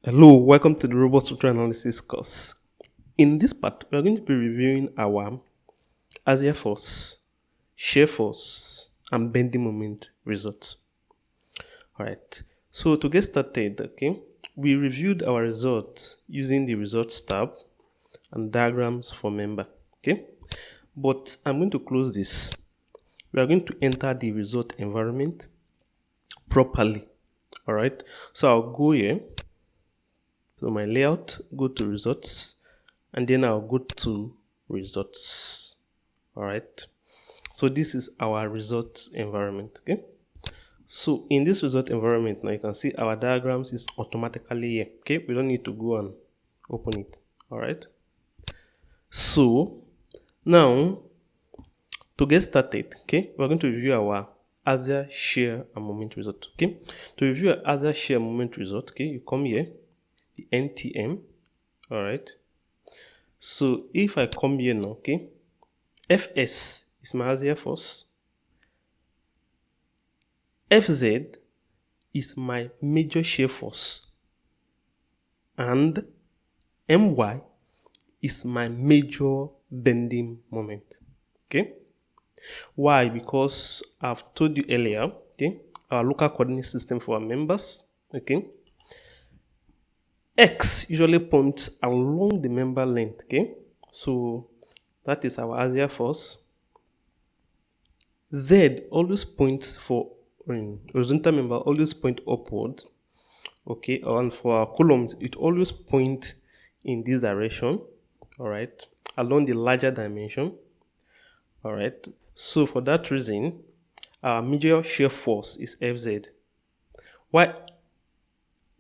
Hello, welcome to the Robot Structural Analysis course. In this part, we are going to be reviewing our Axial Force, Shear Force, and Bending Moment results. Alright, so to get started, we reviewed our results using the Results tab and diagrams for member. But I'm going to close this. We are going to enter the result environment properly. Alright, so I'll go here. So my layout, go to results, and then I'll go to results. All right. So this is our results environment. So in this result environment, now you can see our diagrams is automatically here. We don't need to go and open it. All right. So now to get started, we're going to review our Axial shear and moment result. To review our Axial shear moment result, you come here, the NTM. All right. So if I come here now, Fs is my axial force, Fz is my major shear force, and My is my major bending moment. Why? Because I've told you earlier, our local coordinate system for our members, X usually points along the member length, so that is our axial force. Z always points for horizontal member, always point upward, and for our columns, it always point in this direction, all right, along the larger dimension, all right. So for that reason, our major shear force is Fz.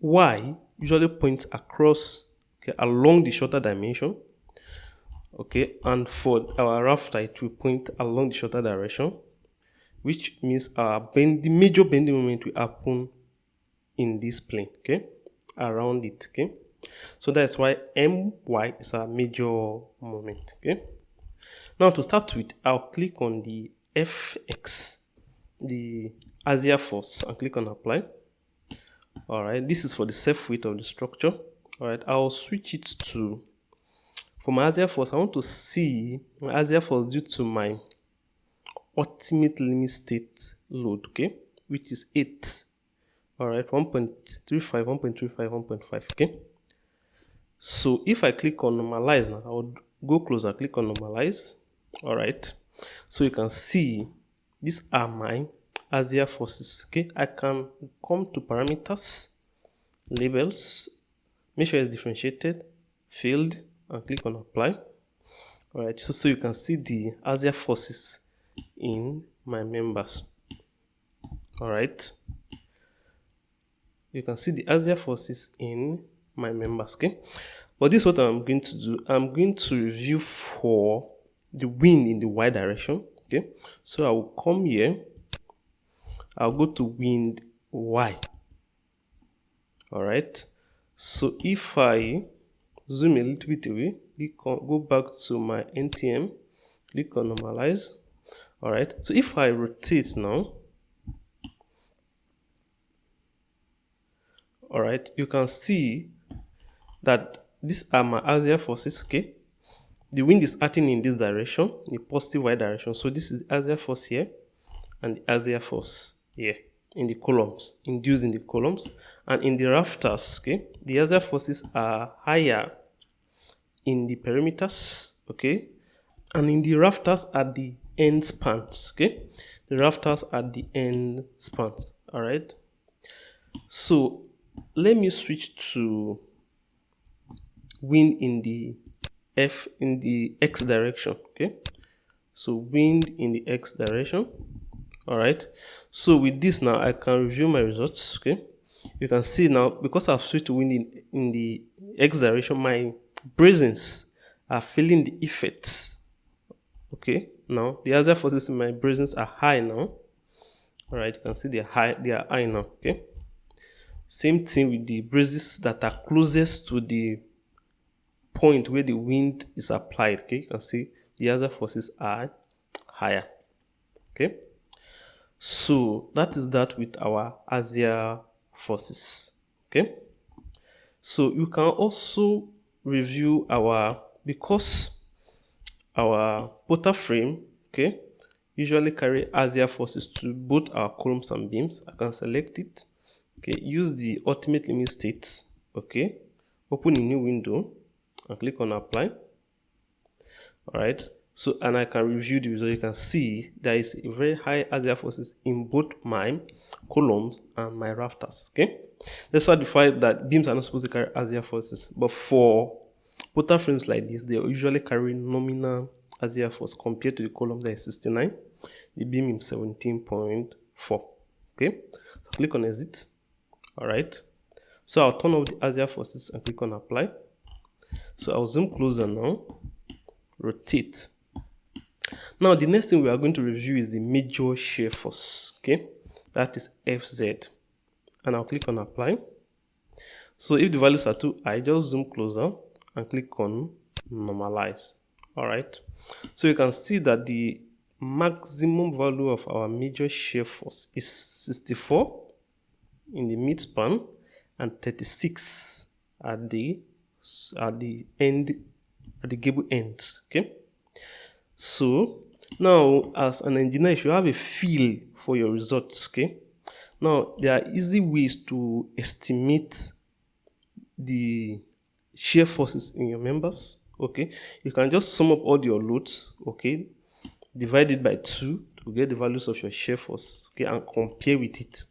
Y usually points across, along the shorter dimension, and for our rafter, it will point along the shorter direction, which means the major bending moment will happen in this plane, around it, So that's why My is our major moment, Now to start with, I'll click on the Fx, the axial force, and click on apply. All right, this is for the self weight of the structure. All right, I'll switch it to, for my axial force, I want to see my axial force due to my ultimate limit state load, which is 8. All right, 1.35, 1.35, 1.5, So if I click on normalize now, I would go closer, click on normalize. All right, so you can see these are my axial forces, I can come to parameters, labels, make sure it's differentiated, field, and click on apply. All right, so you can see the axial forces in my members. All right, you can see the axial forces in my members, But this is what I'm going to do. I'm going to review for the wind in the y direction, So I will come here, I'll go to wind y. All right, so if I zoom a little bit away, go back to my NTM, click on normalize. All right, so if I rotate now, all right, you can see that these are my axial forces, The wind is acting in this direction, in the positive y direction. So this is the axial force here and the axial force here in the columns, induced in the columns. And in the rafters, the axial forces are higher in the perimeters, and in the rafters at the end spans, The rafters at the end spans, all right? So let me switch to wind in the x direction, So wind in the x direction, all right? So with this now, I can review my results, You can see now, because I've switched to wind in the x direction, my bracings are feeling the effects, Now the axial forces in my bracings are high now, all right? You can see they are high now, Same thing with the braces that are closest to the point where the wind is applied, You can see the axial forces are higher, So that is that with our axial forces, So you can also review because our portal frame, okay, usually carry axial forces to both our columns and beams. I can select it, okay, use the ultimate limit state, okay, open a new window and click on apply. All right, so and I can review the result. You can see there is a very high axial forces in both my columns and my rafters. Okay, let's certify that beams are not supposed to carry axial forces, but for portal frames like this, they usually carry nominal axial force compared to the column that is 69, the beam is 17.4. Okay, so click on exit. All right, so I'll turn off the axial forces and click on apply. So I'll zoom closer now, rotate. Now the next thing we are going to review is the major shear force, okay, that is Fz, and I'll click on apply. So if the values are too high, just zoom closer and click on normalize. All right, so you can see that the maximum value of our major shear force is 64 in the mid span and 36 at the end, at the gable ends. Okay, so now as an engineer you should have a feel for your results. Okay, now there are easy ways to estimate the shear forces in your members. Okay, you can just sum up all your loads, okay, divide it by 2 to get the values of your shear force, okay, and compare with it.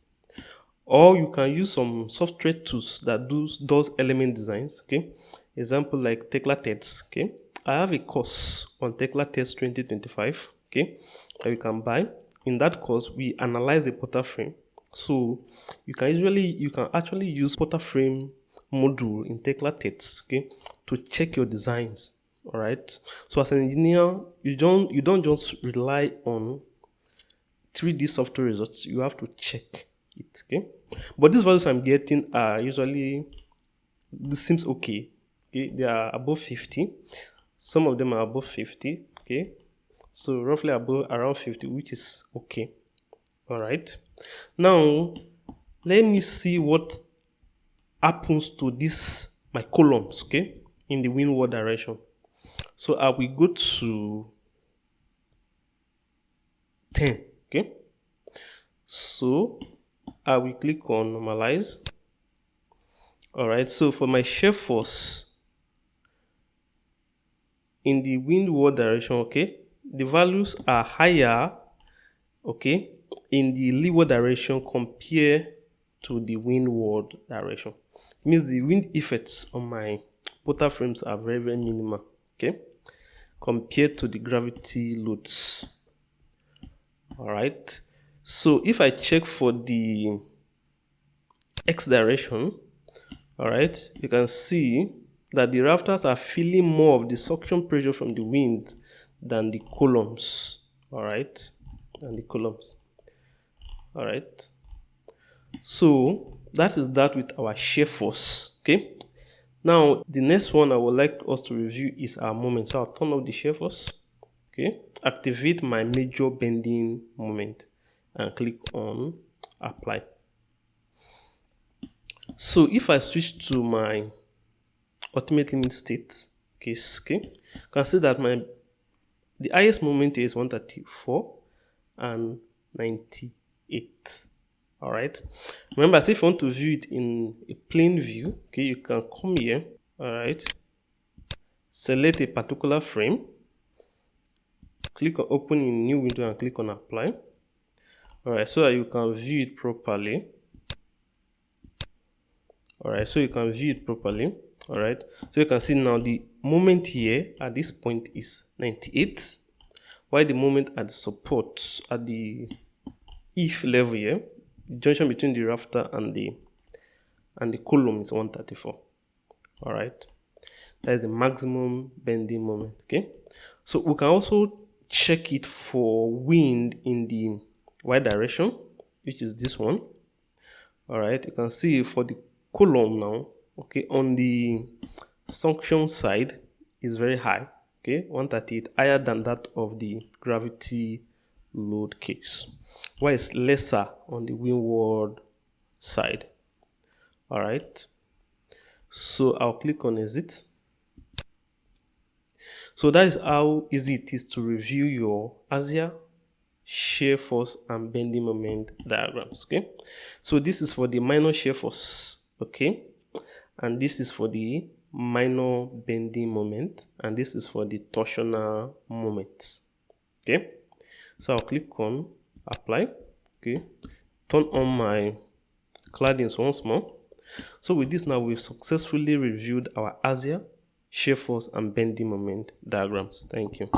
Or you can use some software tools that does element designs. Okay, example like Tekla Test. Okay, I have a course on Tekla Test 2025, okay, that you can buy. In that course we analyze the portal frame, so you can actually use portal frame module in Tekla Test, okay, to check your designs. All right, so as an engineer you don't just rely on 3D software results, you have to check it. Okay, but these values I'm getting are usually, this seems okay. Okay, they are above 50, some of them are above 50. Okay, so roughly above around 50, which is okay. All right, now let me see what happens to this my columns, okay, in the windward direction. So I will go to 10. Okay, so I will click on normalize. All right, so for my shear force in the windward direction, okay, the values are higher, okay, in the leeward direction compared to the windward direction. It means the wind effects on my portal frames are very, very minimal, okay, compared to the gravity loads. All right, so if I check for the X direction, all right, you can see that the rafters are feeling more of the suction pressure from the wind than the columns. All right, than the columns. All right, so that is that with our shear force. Okay, now the next one I would like us to review is our moment. So I'll turn off the shear force. Okay, activate my major bending moment and click on apply. So if I switch to my ultimate limit state case, okay, you can see that the highest moment is 134 and 98. All right, remember, so if you want to view it in a plain view, okay, you can come here. All right, select a particular frame, click on open in new window and click on apply. All right, so that you can view it properly. All right, so you can view it properly. All right, so you can see now the moment here at this point is 98, while the moment at the support at the if level here, the junction between the rafter and the column is 134. All right, that is the maximum bending moment. Okay, so we can also check it for wind in the y direction, which is this one. All right, you can see for the column now, okay, on the suction side is very high, okay, 138, higher than that of the gravity load case, while it's lesser on the windward side. All right, So I'll click on exit. So that is how easy it is to review your axial, shear force, and bending moment diagrams. Okay, so this is for the minor shear force. Okay, and this is for the minor bending moment, and this is for the torsional moment. Okay, so I'll click on apply. Okay, turn on my claddings once more. So with this now, we've successfully reviewed our axial, shear force, and bending moment diagrams. Thank you.